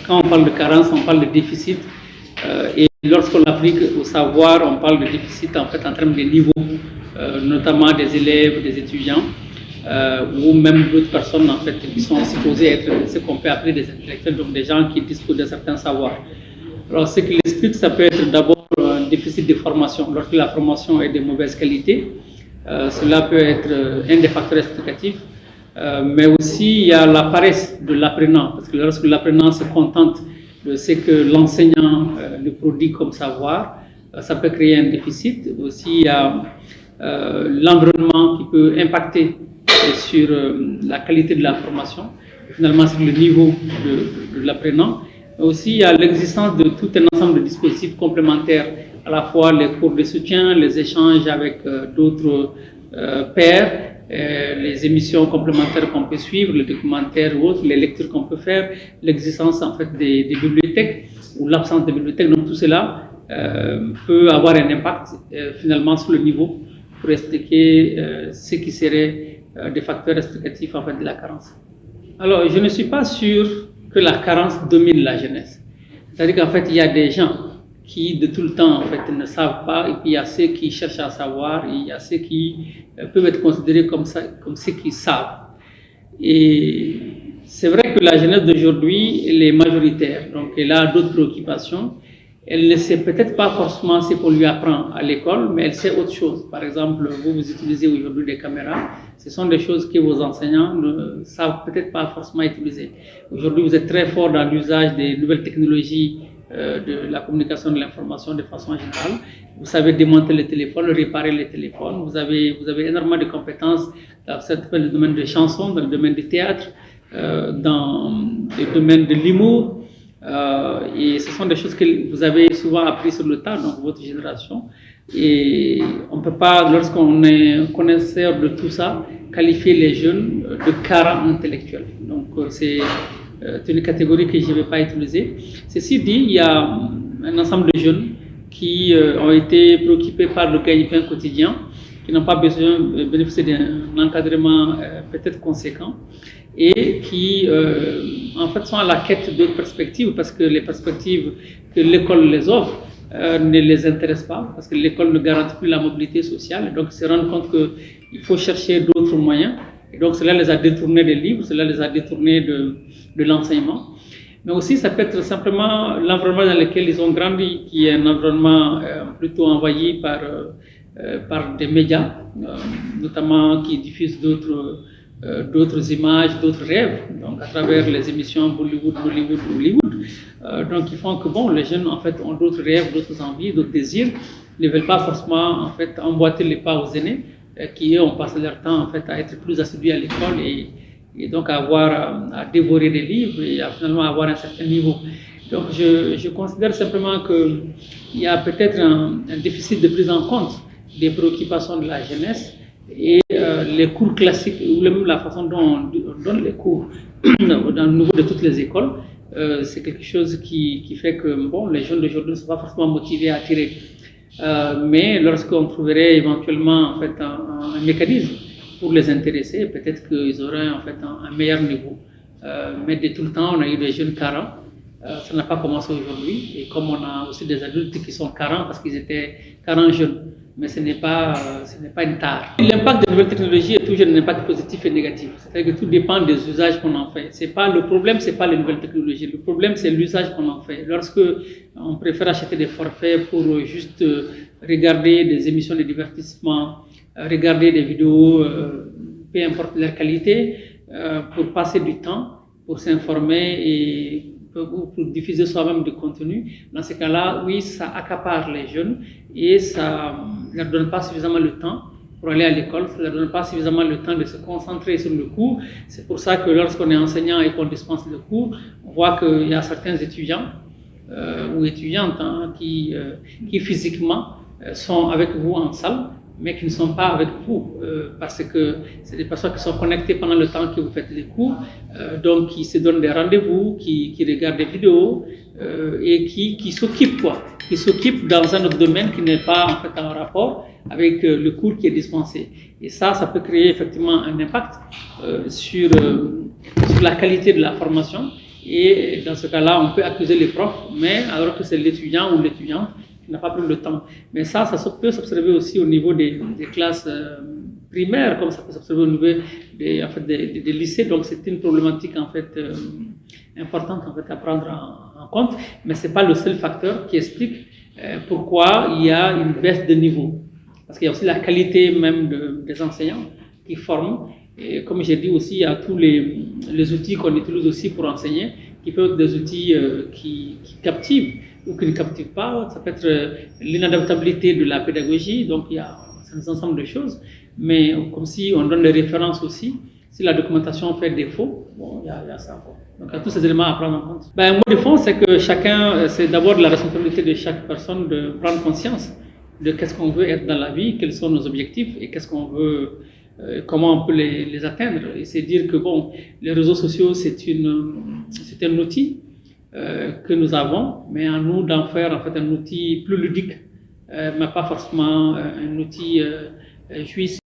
quand on parle de carence, on parle de déficit. Et lorsqu'on applique au savoir, on parle de déficit en fait en termes de niveau, notamment des élèves, des étudiants, ou même d'autres personnes en fait qui sont supposées être ce qu'on peut appeler des intellectuels, donc des gens qui disposent d'un certain savoir. Alors ce qui l'explique, ça peut être d'abord un déficit de formation. Lorsque la formation est de mauvaise qualité, cela peut être un des facteurs explicatifs. Mais aussi il y a la paresse de l'apprenant, parce que lorsque l'apprenant se contente de ce que l'enseignant lui produit comme savoir, ça peut créer un déficit. Aussi il y a l'environnement qui peut impacter sur la qualité de la formation, et finalement sur le niveau de l'apprenant. Aussi il y a l'existence de tout un ensemble de dispositifs complémentaires, à la fois les cours de soutien, les échanges avec d'autres pairs, les émissions complémentaires qu'on peut suivre, les documentaires ou autres, les lectures qu'on peut faire, l'existence en fait des bibliothèques ou l'absence de bibliothèques. Donc tout cela peut avoir un impact finalement sur le niveau pour expliquer ce qui serait des facteurs explicatifs en fait de la carence. Alors je ne suis pas sûr que la carence domine la jeunesse. C'est-à-dire qu'en fait il y a des gens qui de tout le temps en fait ne savent pas, et puis il y a ceux qui cherchent à savoir, et il y a ceux qui peuvent être considérés comme ceux qui savent. Et c'est vrai que la jeunesse d'aujourd'hui, elle est majoritaire, donc elle a d'autres préoccupations. Elle ne sait peut-être pas forcément ce qu'on lui apprend à l'école, mais elle sait autre chose. Par exemple, vous utilisez aujourd'hui des caméras, ce sont des choses que vos enseignants ne savent peut-être pas forcément utiliser. Aujourd'hui, vous êtes très fort dans l'usage des nouvelles technologies de la communication de l'information de façon générale. Vous savez démonter les téléphones, réparer les téléphones. Vous avez énormément de compétences dans le domaine de chansons, dans le domaine du théâtre, dans le domaine de l'humour. Et ce sont des choses que vous avez souvent appris sur le tas dans votre génération. Et on ne peut pas, lorsqu'on est connaisseur de tout ça, qualifier les jeunes de carents intellectuels. Donc c'est une catégorie que je ne vais pas utiliser. Ceci dit, il y a un ensemble de jeunes qui ont été préoccupés par le gagne-pain quotidien, qui n'ont pas besoin de bénéficier d'un encadrement peut-être conséquent, et qui en fait sont à la quête d'autres perspectives, parce que les perspectives que l'école les offre ne les intéressent pas, parce que l'école ne garantit plus la mobilité sociale. Donc ils se rendent compte qu'il faut chercher d'autres moyens. Et donc cela les a détournés des livres, cela les a détournés de l'enseignement. Mais aussi ça peut être simplement l'environnement dans lequel ils ont grandi, qui est un environnement plutôt envahi par des médias, notamment qui diffusent d'autres images, d'autres rêves, donc à travers les émissions Bollywood. Donc ils font que bon, les jeunes en fait ont d'autres rêves, d'autres envies, d'autres désirs, ne veulent pas forcément en fait emboîter les pas aux aînés, qui eux ont passé leur temps en fait à être plus assidus à l'école et donc à dévorer des livres et à finalement avoir un certain niveau. Donc je considère simplement qu'il y a peut-être un déficit de prise en compte des préoccupations de la jeunesse, et les cours classiques, ou même la façon dont on donne les cours dans le niveau de toutes les écoles, c'est quelque chose qui fait que bon, les jeunes d'aujourd'hui ne sont pas forcément motivés à tirer. Mais lorsqu'on trouverait éventuellement en fait, un mécanisme pour les intéresser, peut-être qu'ils auraient en fait un meilleur niveau. Mais de tout le temps, on a eu des jeunes carents. Ça n'a pas commencé aujourd'hui. Et comme on a aussi des adultes qui sont carents parce qu'ils étaient carents jeunes. Mais ce n'est pas une tare. L'impact des nouvelles technologies est toujours un impact positif et négatif. C'est-à-dire que tout dépend des usages qu'on en fait. Le problème, ce n'est pas les nouvelles technologies. Le problème, c'est l'usage qu'on en fait. Lorsque on préfère acheter des forfaits pour juste regarder des émissions de divertissement, regarder des vidéos, peu importe leur qualité, pour passer du temps, pour s'informer et pour diffuser soi-même du contenu, dans ce cas-là, oui, ça accapare les jeunes et ça ne leur donne pas suffisamment le temps pour aller à l'école, ça ne leur donne pas suffisamment le temps de se concentrer sur le cours. C'est pour ça que lorsqu'on est enseignant et qu'on dispense le cours, on voit qu'il y a certains étudiants ou étudiantes qui physiquement sont avec vous en salle, mais qui ne sont pas avec vous, parce que c'est des personnes qui sont connectées pendant le temps que vous faites les cours, donc qui se donnent des rendez-vous, qui regardent des vidéos, et qui s'occupent qui s'occupent dans un autre domaine qui n'est pas en fait en rapport avec le cours qui est dispensé. Et ça peut créer effectivement un impact sur la qualité de la formation Et dans ce cas-là, on peut accuser les profs, mais alors que c'est l'étudiant ou l'étudiante qui n'a pas pris le temps. Mais ça peut s'observer aussi au niveau des classes primaires, comme ça peut s'observer au niveau des lycées. Donc c'est une problématique en fait importante en fait à prendre en compte, mais c'est pas le seul facteur qui explique pourquoi il y a une baisse de niveau. Parce qu'il y a aussi la qualité même des enseignants qui forment. Et comme j'ai dit aussi, il y a tous les outils qu'on utilise aussi pour enseigner, qui peuvent être des outils qui captivent ou qui ne captivent pas. Ça peut être l'inadaptabilité de la pédagogie, donc il y a un ensemble de choses. Mais comme si on donne des références aussi, si la documentation fait défaut, bon, il y a ça. Donc il y a tous ces éléments à prendre en compte. Un mot de fond, c'est que chacun, c'est d'abord la responsabilité de chaque personne de prendre conscience de qu'est-ce qu'on veut être dans la vie, quels sont nos objectifs et qu'est-ce qu'on veut, comment on peut les atteindre. Et c'est dire que bon, les réseaux sociaux, c'est un outil que nous avons, mais à nous d'en faire en fait un outil plus ludique, mais pas forcément un outil jouissif.